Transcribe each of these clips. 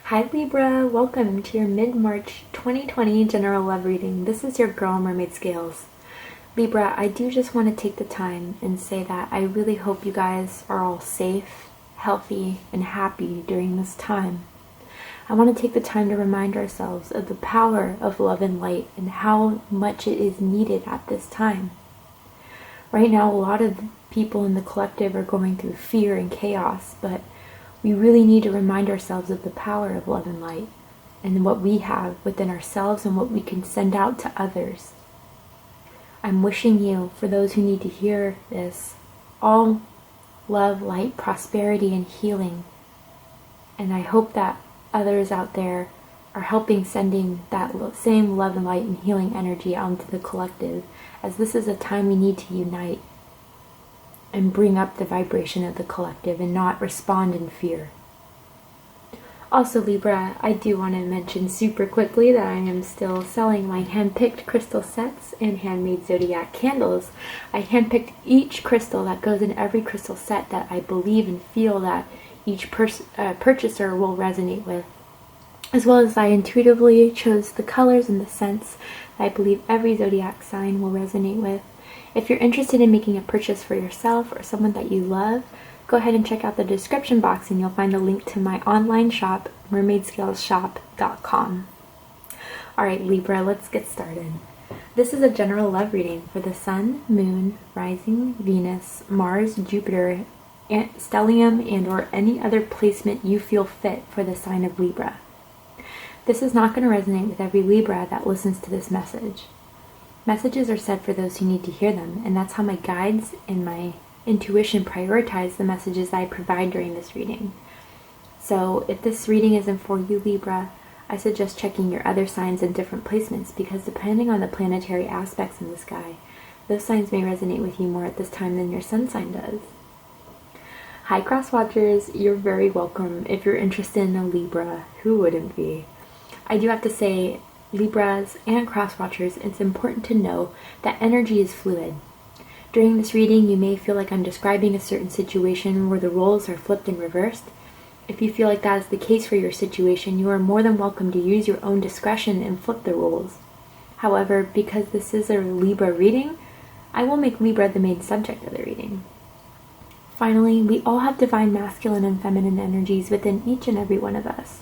Hi Libra, welcome to your mid-March 2020 general love reading. This is your girl Mermaid Scales. Libra, I do just want to take the time and say that I really hope you guys are all safe, healthy, and happy during this time. I want to take the time to remind ourselves of the power of love and light and how much it is needed at this time. Right now, a lot of people in the collective are going through fear and chaos, but we really need to remind ourselves of the power of love and light and what we have within ourselves and what we can send out to others. I'm wishing you, for those who need to hear this, all love, light, prosperity, and healing. And I hope that others out there are helping sending that same love and light and healing energy out into the collective, as this is a time we need to unite and bring up the vibration of the collective and not respond in fear. Also, Libra, I do want to mention super quickly that I am still selling my hand-picked crystal sets and handmade Zodiac candles. I hand-picked each crystal that goes in every crystal set that I believe and feel that each purchaser will resonate with, as well as I intuitively chose the colors and the scents that I believe every Zodiac sign will resonate with. If you're interested in making a purchase for yourself or someone that you love, go ahead and check out the description box and you'll find a link to my online shop, mermaidscalesshop.com. Alright Libra, let's get started. This is a general love reading for the Sun, Moon, Rising, Venus, Mars, Jupiter, stellium, and or any other placement you feel fit for the sign of Libra. This is not going to resonate with every Libra that listens to this message. Messages are said for those who need to hear them, and that's how my guides and my intuition prioritize the messages I provide during this reading. So if this reading isn't for you, Libra, I suggest checking your other signs in different placements, because depending on the planetary aspects in the sky, those signs may resonate with you more at this time than your sun sign does. Hi Cross Watchers, you're very welcome. If you're interested in a Libra, who wouldn't be? I do have to say, Libras and Cross Watchers, it's important to know that energy is fluid. During this reading, you may feel like I'm describing a certain situation where the roles are flipped and reversed. If you feel like that is the case for your situation, you are more than welcome to use your own discretion and flip the roles. However, because this is a Libra reading, I will make Libra the main subject of the reading. Finally, we all have divine masculine and feminine energies within each and every one of us.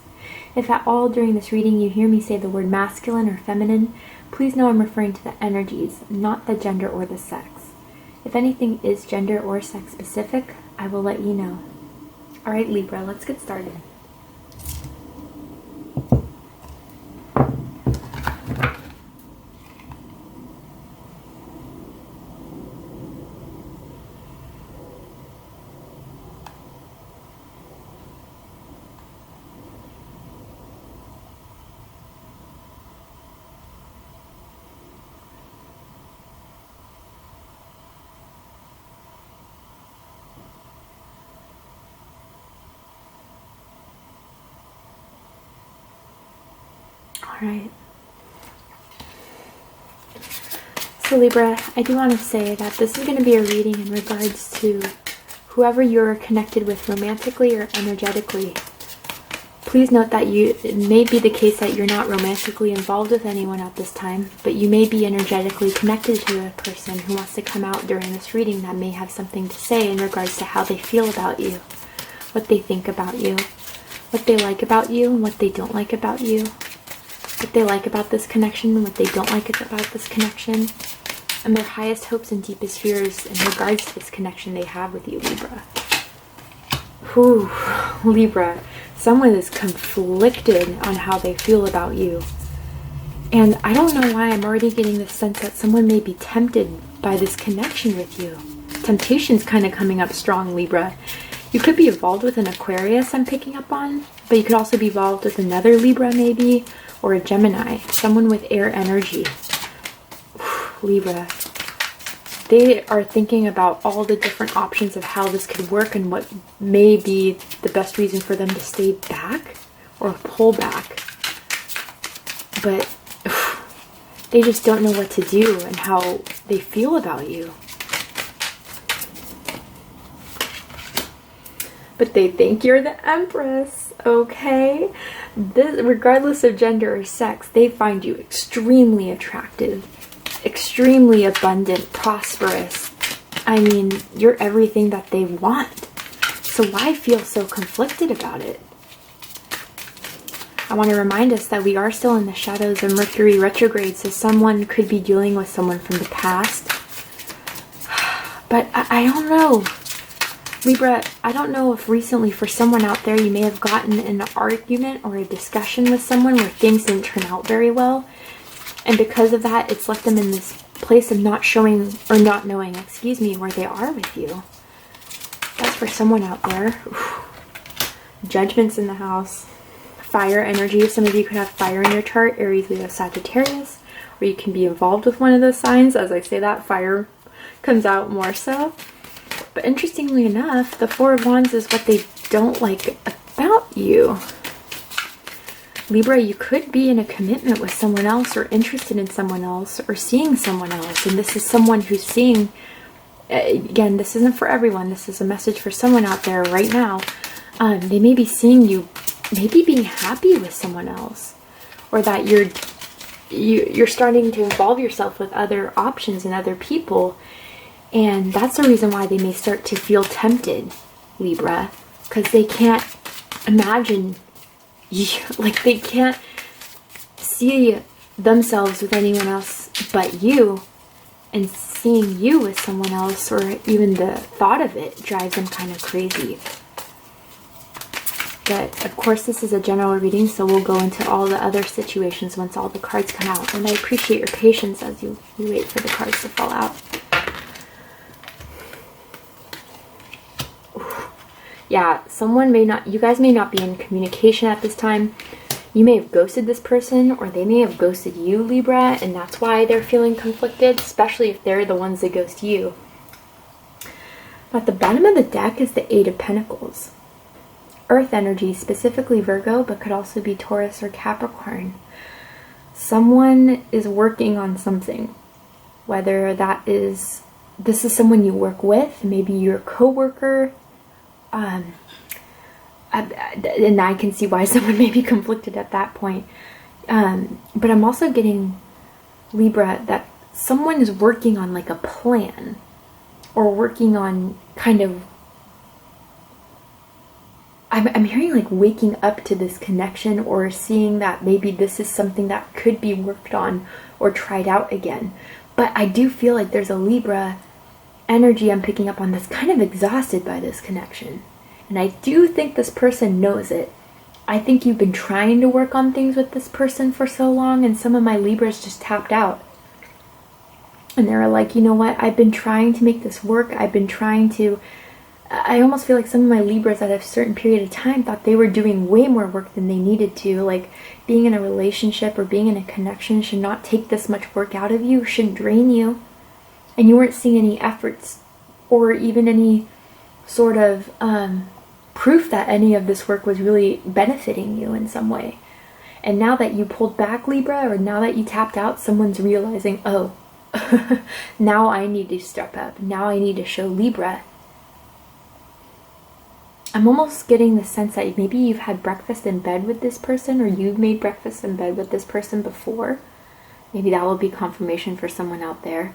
If at all during this reading you hear me say the word masculine or feminine, please know I'm referring to the energies, not the gender or the sex. If anything is gender or sex specific, I will let you know. Alright Libra, let's get started. Alright. So Libra, I do want to say that this is going to be a reading in regards to whoever you're connected with romantically or energetically. Please note that it may be the case that you're not romantically involved with anyone at this time, but you may be energetically connected to a person who wants to come out during this reading that may have something to say in regards to how they feel about you, what they think about you, what they like about you and what they don't like about you, what they like about this connection and what they don't like about this connection, and their highest hopes and deepest fears in regards to this connection they have with you, Libra. Whew, Libra, someone is conflicted on how they feel about you. And I don't know why I'm already getting the sense that someone may be tempted by this connection with you. Temptation's kind of coming up strong, Libra. You could be involved with an Aquarius, I'm picking up on, but you could also be involved with another Libra maybe, or a Gemini, someone with air energy. Libra, they are thinking about all the different options of how this could work and what may be the best reason for them to stay back or pull back. But they just don't know what to do and how they feel about you. But they think you're the Empress. okay? This, regardless of gender or sex, they find you extremely attractive, extremely abundant, prosperous. I mean, you're everything that they want. So why feel so conflicted about it? I want to remind us that we are still in the shadows of Mercury retrograde, so someone could be dealing with someone from the past. But I don't know. Libra, I don't know if recently for someone out there you may have gotten in an argument or a discussion with someone where things didn't turn out very well. And because of that, it's left them in this place of not showing, or not knowing, excuse me, where they are with you. That's for someone out there. Judgment's in the house. Fire energy. Some of you could have fire in your chart, Aries, Leo, Sagittarius, or you can be involved with one of those signs. As I say that, fire comes out more so. But interestingly enough, the Four of Wands is what they don't like about you. Libra, you could be in a commitment with someone else, or interested in someone else, or seeing someone else. And this is someone who's seeing, again, this isn't for everyone. This is a message for someone out there right now. They may be seeing you maybe being happy with someone else, or that you're starting to involve yourself with other options and other people. And that's the reason why they may start to feel tempted, Libra, because they can't imagine you, like they can't see themselves with anyone else but you, and seeing you with someone else, or even the thought of it, drives them kind of crazy. But of course this is a general reading, so we'll go into all the other situations once all the cards come out. And I appreciate your patience as you wait for the cards to fall out. Yeah, someone may not, you guys may not be in communication at this time. You may have ghosted this person, or they may have ghosted you, Libra, and that's why they're feeling conflicted, especially if they're the ones that ghost you. At the bottom of the deck is the Eight of Pentacles. Earth energy, specifically Virgo, but could also be Taurus or Capricorn. Someone is working on something, whether that is, this is someone you work with, maybe your co-worker, and I can see why someone may be conflicted at that point. But I'm also getting, Libra, that someone is working on like a plan, or working on kind of, I'm hearing like waking up to this connection, or seeing that maybe this is something that could be worked on or tried out again. But I do feel like there's a Libra energy I'm picking up on that's kind of exhausted by this connection. And I do think this person knows it. I think you've been trying to work on things with this person for so long, and some of my Libras just tapped out. And they were like, you know what, I've been trying to make this work. I've been trying to, I almost feel like some of my Libras at a certain period of time thought they were doing way more work than they needed to. Like, being in a relationship or being in a connection should not take this much work out of you, shouldn't drain you. And you weren't seeing any efforts, or even any sort of proof that any of this work was really benefiting you in some way. And now that you pulled back, Libra, or now that you tapped out, someone's realizing, oh, now I need to step up. Now I need to show Libra. I'm almost getting the sense that maybe you've had breakfast in bed with this person, or you've made breakfast in bed with this person before. Maybe that will be confirmation for someone out there.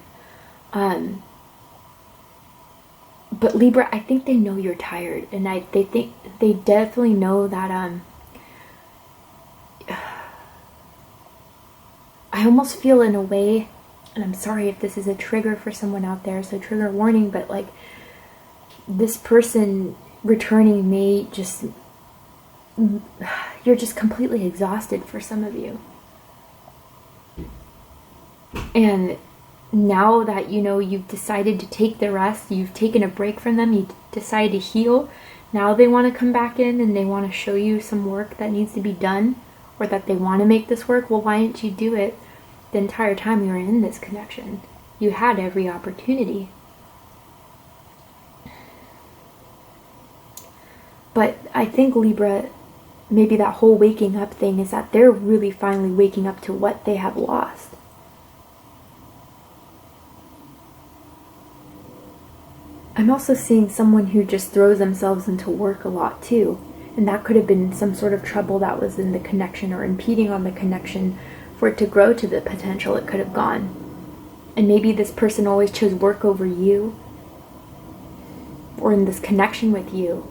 But Libra, I think they know you're tired, and they think they definitely know that I almost feel in a way, and I'm sorry if this is a trigger for someone out there, so trigger warning, but like this person returning may just, you're just completely exhausted for some of you. And now that you know you've decided to take the rest, you've taken a break from them, you decide to heal, now they want to come back in and they want to show you some work that needs to be done, or that they want to make this work. Well, why didn't you do it the entire time you were in this connection? You had every opportunity. But I think Libra, maybe that whole waking up thing is that they're really finally waking up to what they have lost. I'm also seeing someone who just throws themselves into work a lot too. And that could have been some sort of trouble that was in the connection or impeding on the connection for it to grow to the potential it could have gone. And maybe this person always chose work over you, or in this connection with you.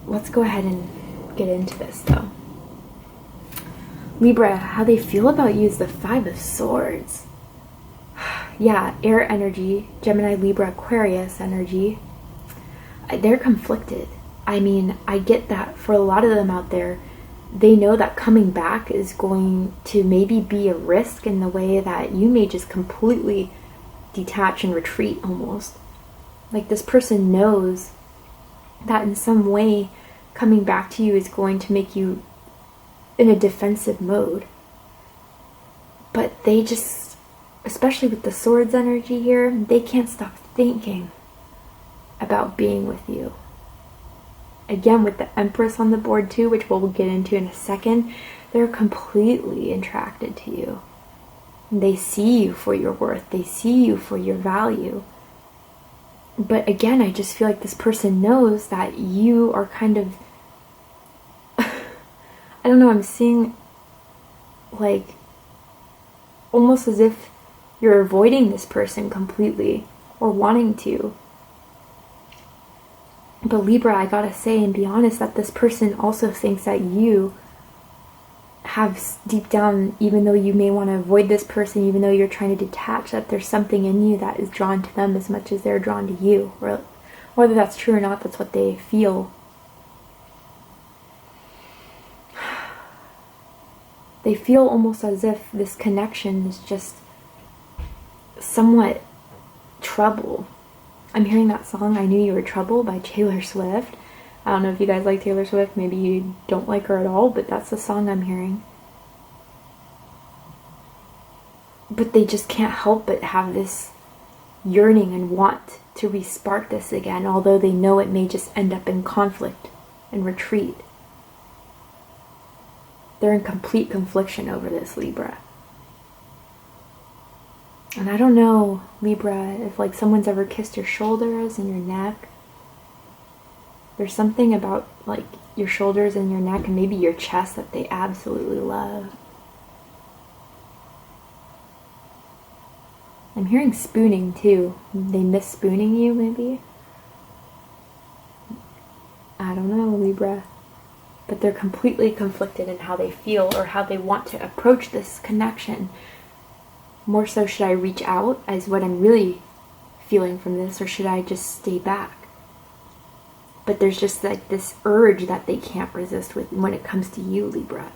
Let's go ahead and get into this though. Libra, how they feel about you is the Five of Swords. Yeah, air energy, Gemini, Libra, Aquarius energy. They're conflicted. I mean, I get that for a lot of them out there, they know that coming back is going to maybe be a risk in the way that you may just completely detach and retreat almost. Like this person knows that in some way coming back to you is going to make you in a defensive mode. But they just, especially with the Swords energy here, they can't stop thinking about being with you. Again, with the Empress on the board too, which we'll get into in a second, they're completely attracted to you. They see you for your worth. They see you for your value. But again, I just feel like this person knows that you are kind of, I don't know, I'm seeing like almost as if you're avoiding this person completely or wanting to. But Libra, I gotta say and be honest that this person also thinks that you have deep down, even though you may want to avoid this person, even though you're trying to detach, that there's something in you that is drawn to them as much as they're drawn to you. Or whether that's true or not, that's what they feel. They feel almost as if this connection is just somewhat trouble. I'm hearing that song, I Knew You Were Trouble by Taylor Swift. I don't know if you guys like Taylor Swift, maybe you don't like her at all, but that's the song I'm hearing. But they just can't help but have this yearning and want to re-spark this again, although they know it may just end up in conflict and retreat. They're in complete confliction over this, Libra. And I don't know, Libra, if like someone's ever kissed your shoulders and your neck. There's something about like your shoulders and your neck and maybe your chest that they absolutely love. I'm hearing spooning too. They miss spooning you maybe? I don't know, Libra. But they're completely conflicted in how they feel or how they want to approach this connection. More so, should I reach out as what I'm really feeling from this, or should I just stay back? But there's just like this urge that they can't resist with when it comes to you, Libra.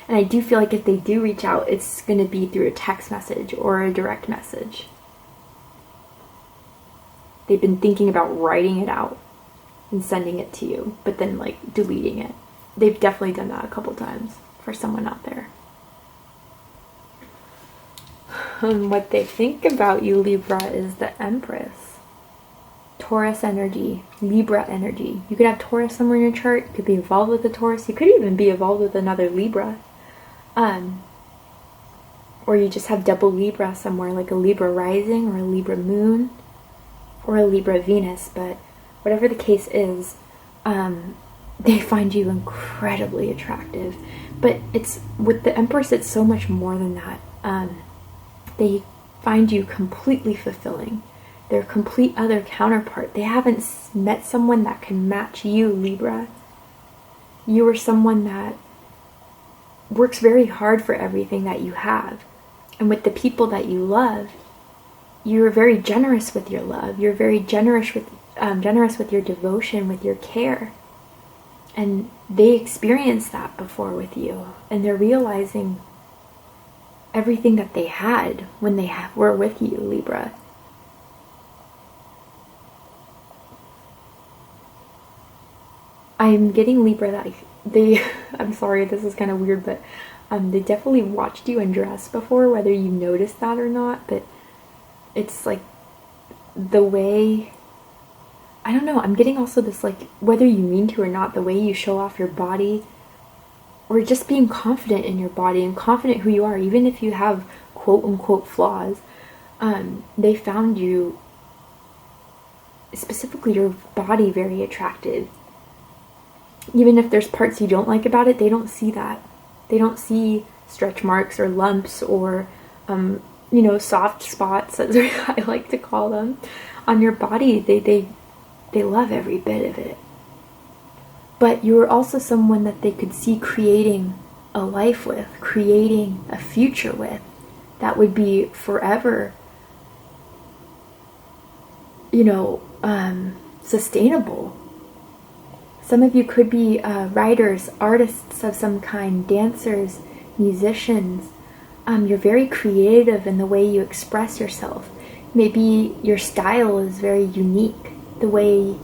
And I do feel like if they do reach out, it's going to be through a text message or a direct message. They've been thinking about writing it out and sending it to you, but then like deleting it. They've definitely done that a couple times for someone out there. What they think about you, Libra, is the Empress. Taurus energy, Libra energy. You could have Taurus somewhere in your chart. You could be involved with a Taurus. You could even be involved with another Libra. Or you just have double Libra somewhere, like a Libra rising or a Libra moon or a Libra Venus. But whatever the case is, they find you incredibly attractive. But it's with the Empress, it's so much more than that. They find you completely fulfilling. Their complete other counterpart. They haven't met someone that can match you, Libra. You are someone that works very hard for everything that you have. And with the people that you love, you're very generous with your love. You're very generous with your devotion, with your care. And they experienced that before with you. And they're realizing everything that they had when they were with you, Libra. I'm getting Libra that they, I'm sorry, this is kind of weird, but they definitely watched you undress before, whether you noticed that or not, but it's like the way, I don't know, I'm getting also this like, whether you mean to or not, the way you show off your body, or just being confident in your body and confident who you are, even if you have quote unquote flaws. They found you specifically your body, very attractive. Even if there's parts you don't like about it, they don't see that. They don't see stretch marks or lumps or, you know, soft spots, as I like to call them, on your body. They love every bit of it. But you're also someone that they could see creating a life with, creating a future with, that would be forever, you know, sustainable. Some of you could be writers, artists of some kind, dancers, musicians. You're very creative in the way you express yourself. Maybe your style is very unique, the way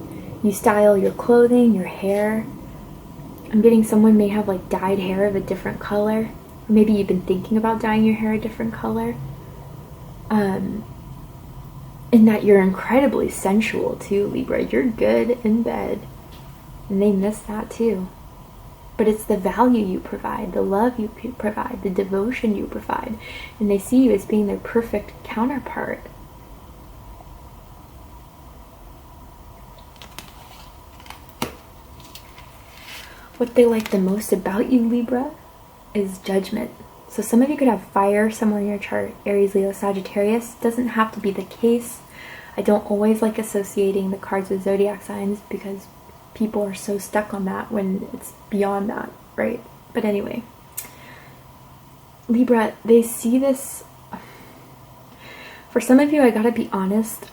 you style your clothing, your hair. I'm getting someone may have like dyed hair of a different color. Or maybe you've been thinking about dyeing your hair a different color. And that you're incredibly sensual too, Libra. You're good in bed. And they miss that too. But it's the value you provide, the love you provide, the devotion you provide. And they see you as being their perfect counterpart. What they like the most about you, Libra, is judgment. So some of you could have fire somewhere in your chart, Aries, Leo, Sagittarius. Doesn't have to be the case. I don't always like associating the cards with zodiac signs because people are so stuck on that when it's beyond that, right? But anyway, Libra, they see this. For some of you, I gotta be honest,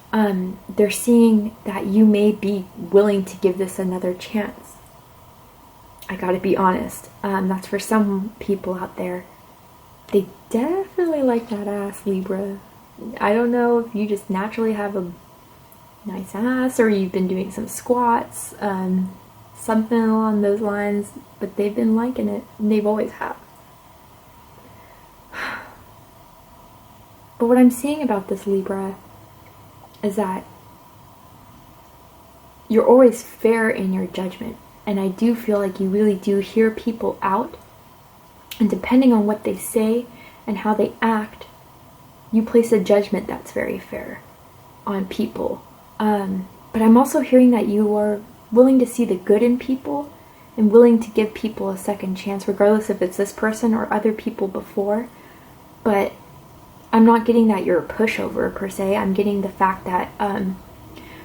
they're seeing that you may be willing to give this another chance. I gotta be honest. That's for some people out there. They definitely like that ass, Libra. I don't know if you just naturally have a nice ass or you've been doing some squats, something along those lines, but they've been liking it, and they've always have. But what I'm seeing about this, Libra, is that you're always fair in your judgment. And I do feel like you really do hear people out. And depending on what they say and how they act, you place a judgment that's very fair on people. But I'm also hearing that you are willing to see the good in people and willing to give people a second chance, regardless if it's this person or other people before. But I'm not getting that you're a pushover per se. I'm getting the fact that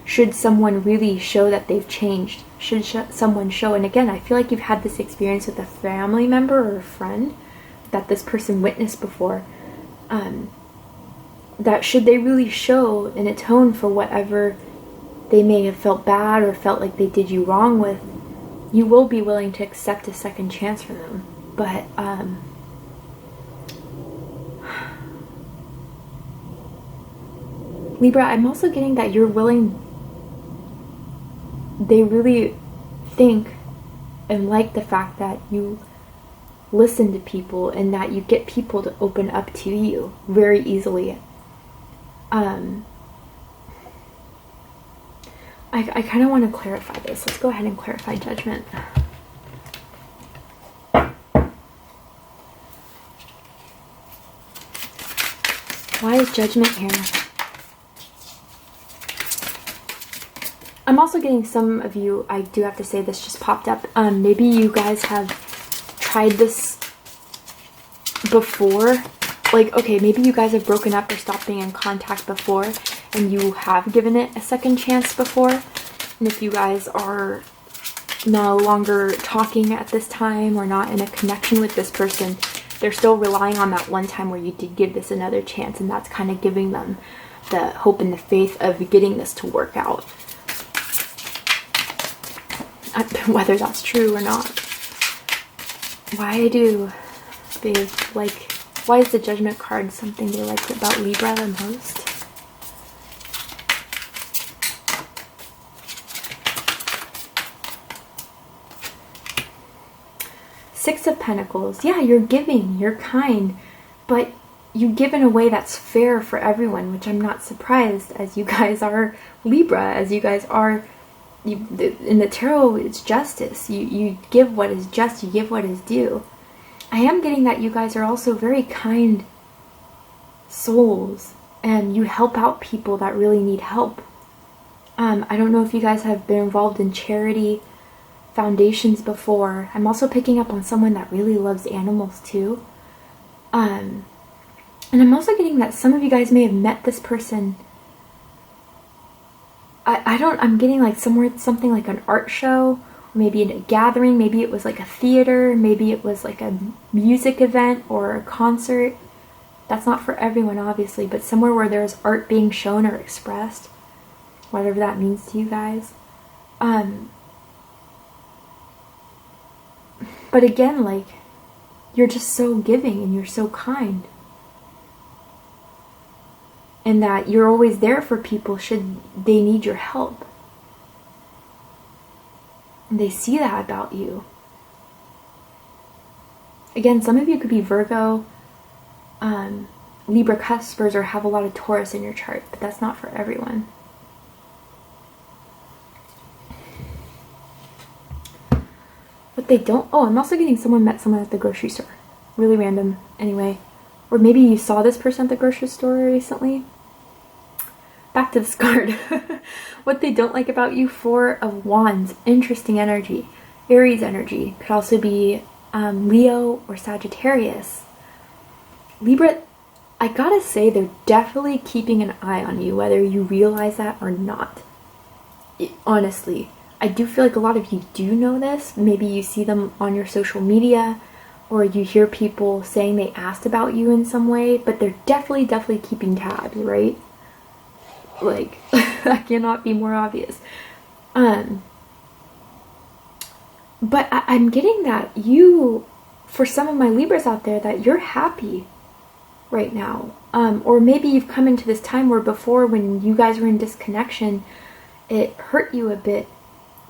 should someone really show that they've changed, should someone show, and again, I feel like you've had this experience with a family member or a friend that this person witnessed before, that should they really show and atone for whatever they may have felt bad or felt like they did you wrong with, you will be willing to accept a second chance for them. But Libra, I'm also getting that you're willing, they really think and like the fact that you listen to people and that you get people to open up to you very easily. I kind of want to clarify this. Let's go ahead and clarify judgment. Why is judgment here? I'm also getting some of you, I do have to say this just popped up, maybe you guys have tried this before. Like, okay, maybe you guys have broken up or stopped being in contact before and you have given it a second chance before. And if you guys are no longer talking at this time or not in a connection with this person, they're still relying on that one time where you did give this another chance, and that's kind of giving them the hope and the faith of getting this to work out. Whether that's true or not. Why do they like, why is the judgment card something they like about Libra the most? Six of Pentacles. Yeah, you're giving, you're kind, but you give in a way that's fair for everyone, which I'm not surprised, as you guys are Libra, as you guys are, in the tarot, it's justice. You give what is just, you give what is due. I am getting that you guys are also very kind souls, and you help out people that really need help. I don't know if you guys have been involved in charity foundations before. I'm also picking up on someone that really loves animals too. And I'm also getting that some of you guys may have met this person. I'm getting like something like an art show, maybe in a gathering, maybe it was like a theater, maybe it was like a music event or a concert. That's not for everyone, obviously, but somewhere where there's art being shown or expressed, whatever that means to you guys. But again, like, you're just so giving and you're so kind. And that you're always there for people should they need your help. And they see that about you. Again, some of you could be Virgo, Libra cuspers, or have a lot of Taurus in your chart, but that's not for everyone. What they don't... Oh, I'm also getting someone met someone at the grocery store. Really random. Anyway. Or maybe you saw this person at the grocery store recently. Back to this card. What they don't like about you, Four of Wands. Interesting energy. Aries energy. Could also be Leo or Sagittarius. Libra, I gotta say, they're definitely keeping an eye on you, whether you realize that or not. Honestly, I do feel like a lot of you do know this. Maybe you see them on your social media, or you hear people saying they asked about you in some way, but they're definitely keeping tabs, right? Like, that cannot be more obvious. But I'm getting that you, for some of my Libras out there, that you're happy right now. Or maybe you've come into this time where before, when you guys were in disconnection, it hurt you a bit.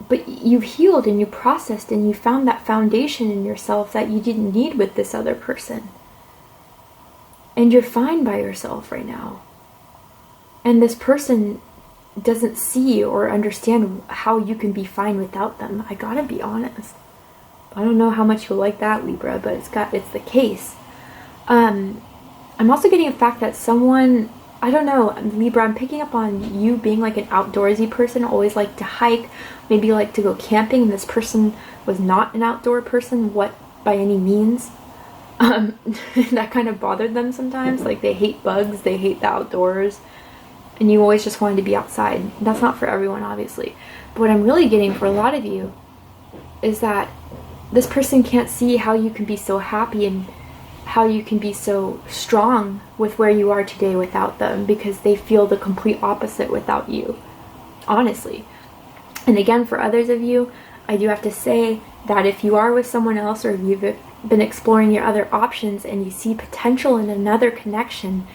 But you've healed and you processed and you found that foundation in yourself that you didn't need with this other person. And you're fine by yourself right now. And this person doesn't see or understand how you can be fine without them. I gotta be honest. I don't know how much you'll like that, Libra, but it's the case. I'm also getting a fact that someone, I don't know, Libra, I'm picking up on you being like an outdoorsy person, always like to hike, maybe like to go camping, and this person was not an outdoor person, by any means. That kind of bothered them sometimes. Like, they hate bugs, they hate the outdoors, and you always just wanted to be outside. That's not for everyone, obviously. But what I'm really getting for a lot of you is that this person can't see how you can be so happy and how you can be so strong with where you are today without them, because they feel the complete opposite without you, honestly. And again, for others of you, I do have to say that if you are with someone else, or you've been exploring your other options and you see potential in another connection,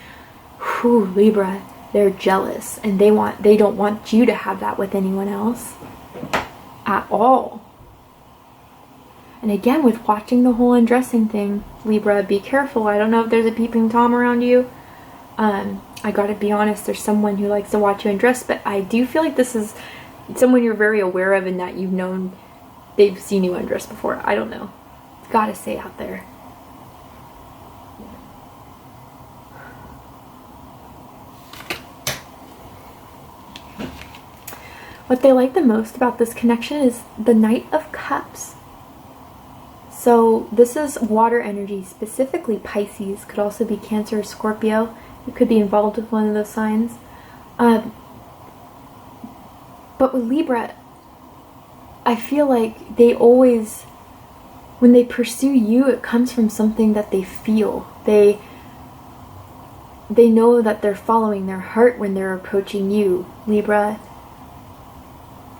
whew, Libra, they're jealous, and they don't want you to have that with anyone else at all. And again, with watching the whole undressing thing, Libra, be careful. I don't know if there's a peeping Tom around you. I gotta be honest, there's someone who likes to watch you undress, but I do feel like this is someone you're very aware of and that you've known they've seen you undress before. I don't know. Gotta say out there. What they like the most about this connection is the Knight of Cups. So this is water energy, specifically Pisces. Could also be Cancer or Scorpio. You could be involved with one of those signs. But with Libra, I feel like they always, when they pursue you, it comes from something that they feel. They know that they're following their heart when they're approaching you, Libra.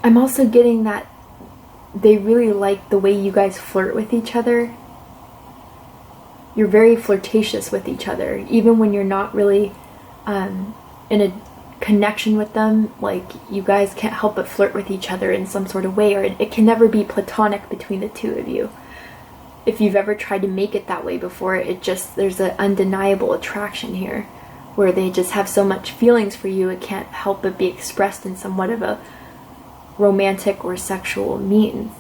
I'm also getting that they really like the way you guys flirt with each other. You're very flirtatious with each other, even when you're not really in a connection with them. Like, you guys can't help but flirt with each other in some sort of way, or it can never be platonic between the two of you. If you've ever tried to make it that way before, there's an undeniable attraction here, where they just have so much feelings for you, it can't help but be expressed in somewhat of a romantic or sexual means.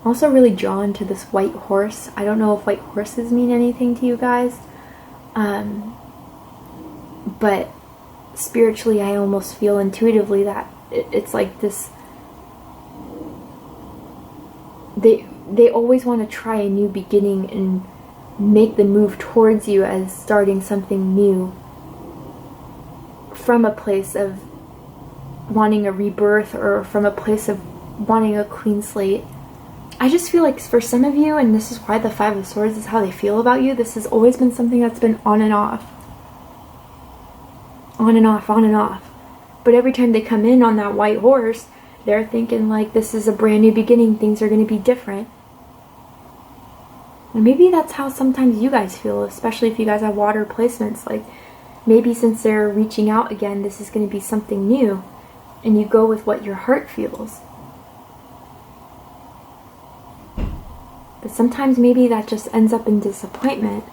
I'm also really drawn to this white horse. I don't know if white horses mean anything to you guys, but spiritually, I almost feel intuitively that it's like this, they always want to try a new beginning and make the move towards you as starting something new from a place of wanting a rebirth or from a place of wanting a clean slate. I just feel like for some of you, and this is why the Five of Swords is how they feel about you, this has always been something that's been on and off. On and off, on and off. But every time they come in on that white horse, they're thinking like, this is a brand new beginning, things are going to be different. And maybe that's how sometimes you guys feel, especially if you guys have water placements. Like, maybe since they're reaching out again, this is going to be something new. And you go with what your heart feels. But sometimes maybe that just ends up in disappointment.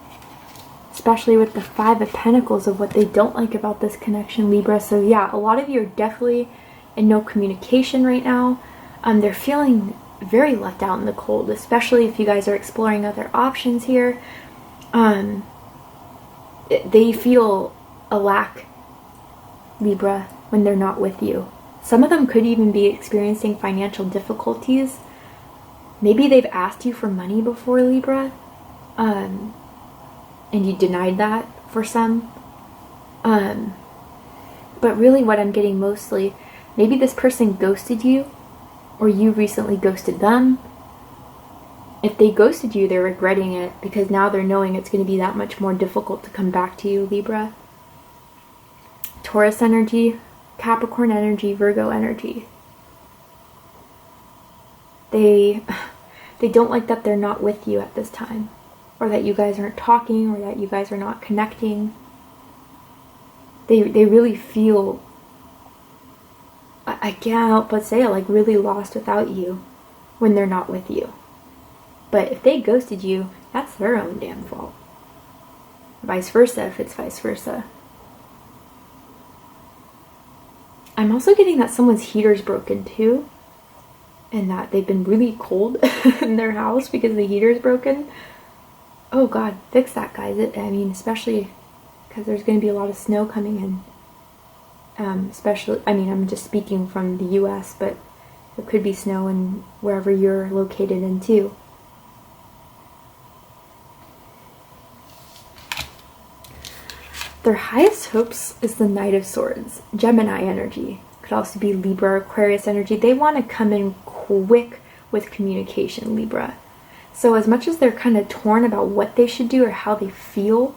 Especially with the Five of Pentacles of what they don't like about this connection, Libra. So yeah, a lot of you are definitely in no communication right now. They're feeling very left out in the cold, especially if you guys are exploring other options here. They feel a lack, Libra, when they're not with you. Some of them could even be experiencing financial difficulties. Maybe they've asked you for money before, Libra, and you denied that for some. But really what I'm getting mostly, maybe this person ghosted you, or you recently ghosted them. If they ghosted you, they're regretting it because now they're knowing it's going to be that much more difficult to come back to you, Libra. Taurus energy, Capricorn energy, Virgo energy. They don't like that they're not with you at this time, or that you guys aren't talking, or that you guys are not connecting. They really feel, I can't help but say it, like really lost without you when they're not with you. But if they ghosted you, that's their own damn fault. Vice versa, if it's vice versa. I'm also getting that someone's heater's broken too, and that they've been really cold in their house because the heater's broken. Oh God, fix that, guys. I mean, especially because there's going to be a lot of snow coming in. Especially, I mean, I'm just speaking from the US, but there could be snow in wherever you're located in too. Their highest hopes is the Knight of Swords, Gemini energy. Could also be Libra, Aquarius energy. They want to come in quick with communication, Libra. So as much as they're kind of torn about what they should do or how they feel,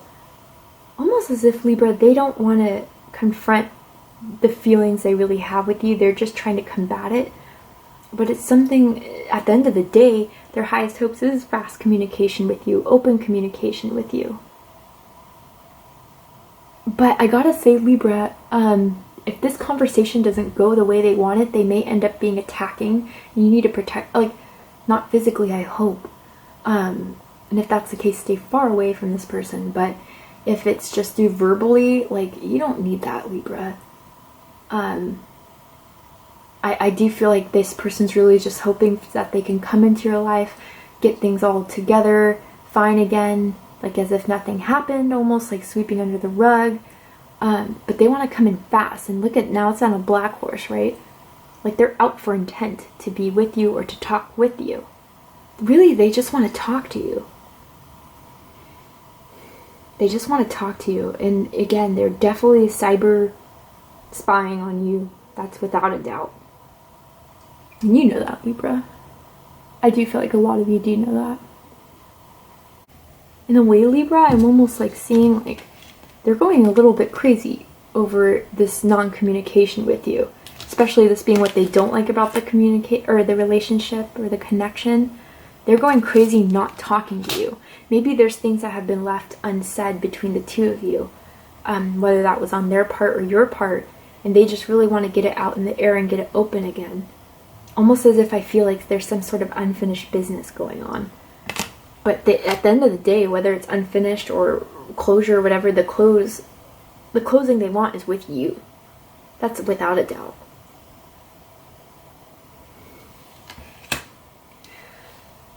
almost as if, Libra, they don't want to confront the feelings they really have with you. They're just trying to combat it. But it's something, at the end of the day, their highest hopes is fast communication with you, open communication with you. But I gotta say, Libra, if this conversation doesn't go the way they want it, they may end up being attacking. You need to protect, like, not physically, I hope. And if that's the case, stay far away from this person. But if it's just through verbally, like, you don't need that, Libra. I do feel like this person's really just hoping that they can come into your life, get things all together, fine again, like as if nothing happened, almost like sweeping under the rug. But they want to come in fast. And look at, now it's on a black horse, right? Like they're out for intent to be with you or to talk with you. Really, they just want to talk to you. They just want to talk to you. And again, they're definitely cyber spying on you. That's without a doubt. And you know that, Libra. I do feel like a lot of you do know that. In a way, Libra, I'm almost like seeing like they're going a little bit crazy over this non-communication with you. Especially this being what they don't like about the the relationship or the connection. They're going crazy not talking to you. Maybe there's things that have been left unsaid between the two of you. Whether that was on their part or your part. And they just really want to get it out in the air and get it open again. Almost as if I feel like there's some sort of unfinished business going on. But at the end of the day, whether it's unfinished or closure or whatever, the closing they want is with you. That's without a doubt.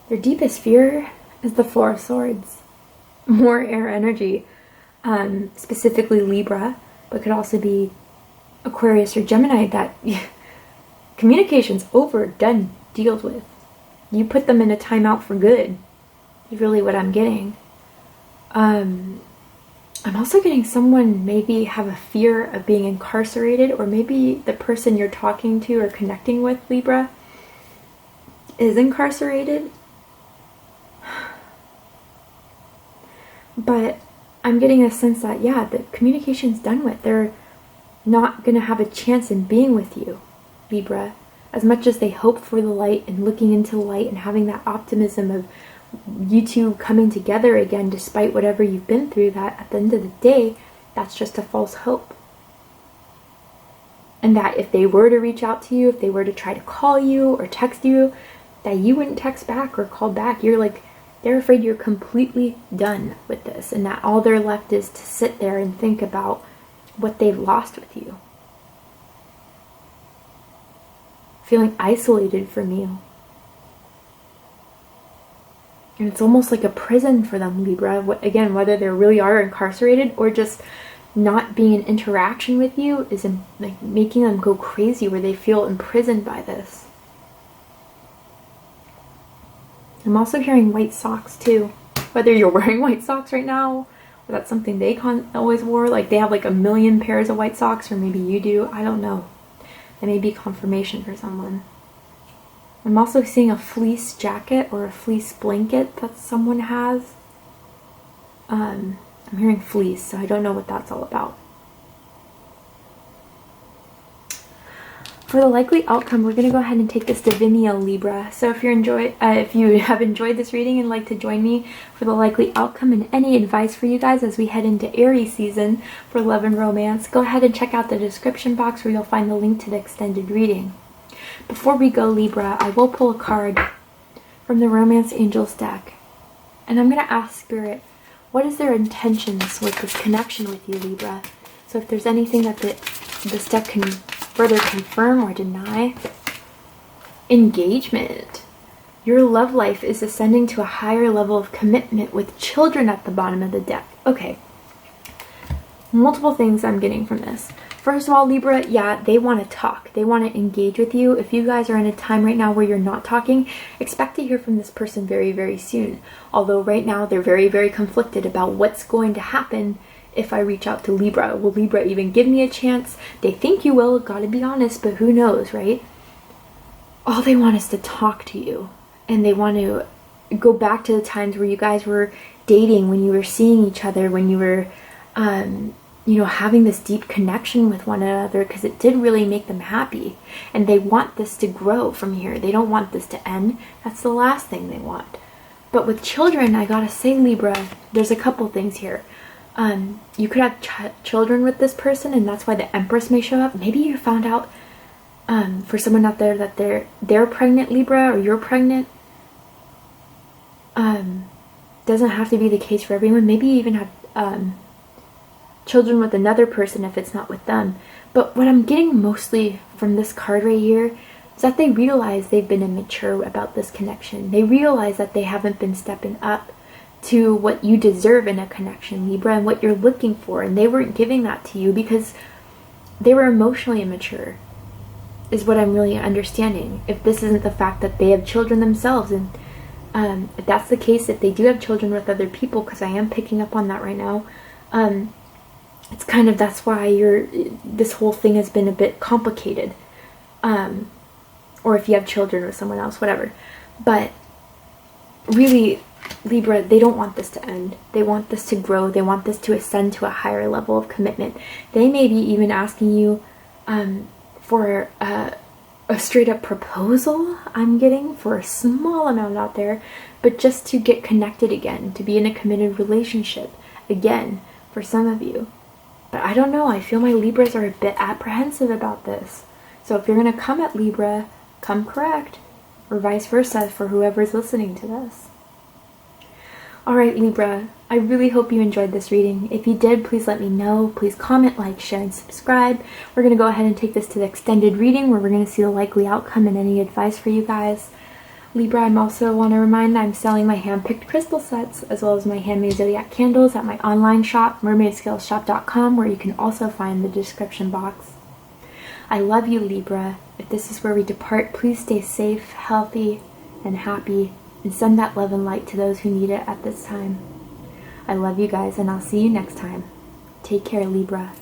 Their deepest fear is the Four of Swords. More air energy. Specifically Libra. but could also be Aquarius or Gemini that communication's over, done, dealt with. You put them in a timeout for good. Is really what I'm getting. I'm also getting someone maybe have a fear of being incarcerated, or maybe the person you're talking to or connecting with, Libra, is incarcerated. But I'm getting a sense that, yeah, the communication's done with. They're not going to have a chance in being with you, Libra. As much as they hope for the light and looking into the light and having that optimism of you two coming together again despite whatever you've been through, that at the end of the day, that's just a false hope. And that if they were to reach out to you, if they were to try to call you or text you, that you wouldn't text back or call back. You're like, they're afraid you're completely done with this, and that all they're left is to sit there and think about what they've lost with you. Feeling isolated from you. And it's almost like a prison for them, Libra. Again, whether they really are incarcerated or just not being in interaction with you is like making them go crazy, where they feel imprisoned by this. I'm also hearing white socks too. Whether you're wearing white socks right now, or that's something they always wore, like they have like a million pairs of white socks, or maybe you do, I don't know. That may be confirmation for someone. I'm also seeing a fleece jacket or a fleece blanket that someone has. I'm hearing fleece, so I don't know what that's all about. For the likely outcome, we're going to go ahead and take this to Vimeo, Libra. So if you have enjoyed this reading and like to join me for the likely outcome and any advice for you guys as we head into Aries season for love and romance, go ahead and check out the description box where you'll find the link to the extended reading. Before we go, Libra, I will pull a card from the Romance Angels deck. And I'm going to ask Spirit, what is their intentions with this connection with you, Libra? So if there's anything that this deck can further confirm or deny. Engagement. Your love life is ascending to a higher level of commitment with children at the bottom of the deck. Okay. Multiple things I'm getting from this. First of all, Libra, yeah, they want to talk. They want to engage with you. If you guys are in a time right now where you're not talking, expect to hear from this person very, very soon. Although right now they're very, very conflicted about what's going to happen if I reach out to Libra. Will Libra even give me a chance? They think you will, gotta be honest, but who knows, right? All they want is to talk to you. And they want to go back to the times where you guys were dating, when you were seeing each other, when you were, having this deep connection with one another, because it did really make them happy. And they want this to grow from here. They don't want this to end. That's the last thing they want. But with children, I gotta say, Libra, there's a couple things here. You could have children with this person, and that's why the Empress may show up. Maybe you found out for someone out there that they're pregnant, Libra, or you're pregnant. Doesn't have to be the case for everyone. Maybe you even have children with another person if it's not with them. But what I'm getting mostly from this card right here is that they realize they've been immature about this connection. They realize that they haven't been stepping up to what you deserve in a connection, Libra, and what you're looking for, and they weren't giving that to you because they were emotionally immature, is what I'm really understanding. If this isn't the fact that they have children themselves, and if that's the case, if they do have children with other people, because I am picking up on that right now, it's kind of, that's why this whole thing has been a bit complicated, or if you have children with someone else, whatever. But really, Libra, they don't want this to end. They want this to grow. They want this to ascend to a higher level of commitment. They may be even asking you for a straight up proposal, I'm getting, for a small amount out there, but just to get connected again, to be in a committed relationship again for some of you. But I don't know. I feel my Libras are a bit apprehensive about this. So if you're going to come at Libra, come correct, or vice versa for whoever's listening to this. Alright, Libra, I really hope you enjoyed this reading. If you did, please let me know. Please comment, like, share, and subscribe. We're going to go ahead and take this to the extended reading where we're going to see the likely outcome and any advice for you guys. Libra, I also want to remind that I'm selling my hand-picked crystal sets as well as my handmade Zodiac candles at my online shop, mermaidscalesshop.com, where you can also find the description box. I love you, Libra. If this is where we depart, please stay safe, healthy, and happy, and send that love and light to those who need it at this time. I love you guys, and I'll see you next time. Take care, Libra.